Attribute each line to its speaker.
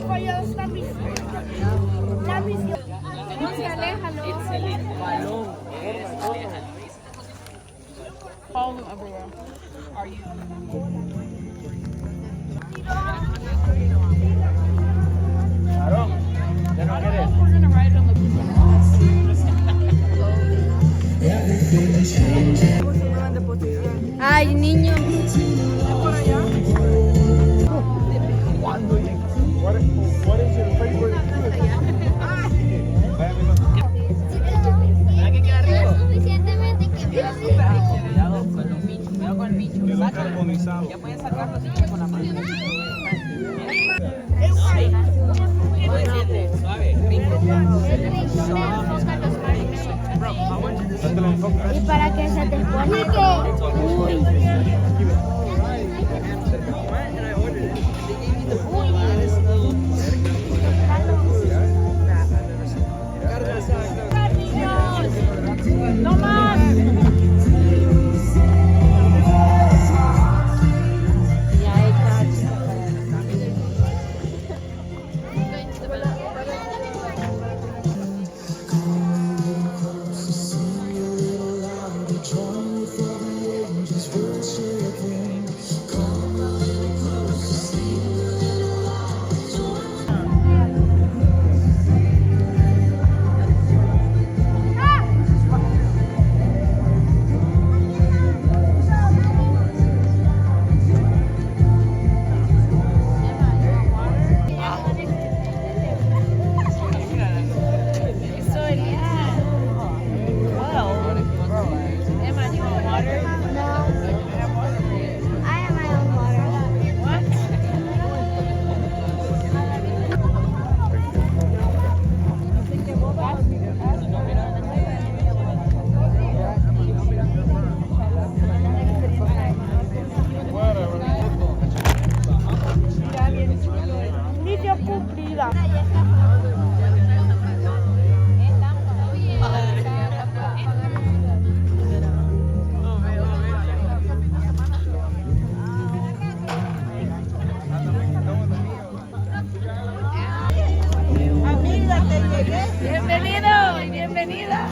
Speaker 1: feiert la misión. La misión. Aléjalo.
Speaker 2: Excelente. Balón. Aléjalo.
Speaker 3: Follow them everywhere. Are you?
Speaker 2: Varón. ¿Ya no quieres?
Speaker 3: We're gonna ride on the
Speaker 1: Ay, niño.
Speaker 4: What is your favorite food?
Speaker 2: ¿Verdad que queda rico?
Speaker 1: Suficientemente que
Speaker 2: Queda súper rico. Cuidado con los bichos. Cuidado con el bicho.
Speaker 4: Quedó
Speaker 2: Sácalo.
Speaker 4: carbonizado.
Speaker 2: Ya pueden sacarlo si quieren con la mano. ¿Cómo se siente? Suave, rico.
Speaker 4: Dátelo en foco.
Speaker 1: Y para que se te pone que... Uy.
Speaker 3: No más.
Speaker 1: Misión cumplida. Amiga, te llegué.
Speaker 3: Bienvenido y bienvenida.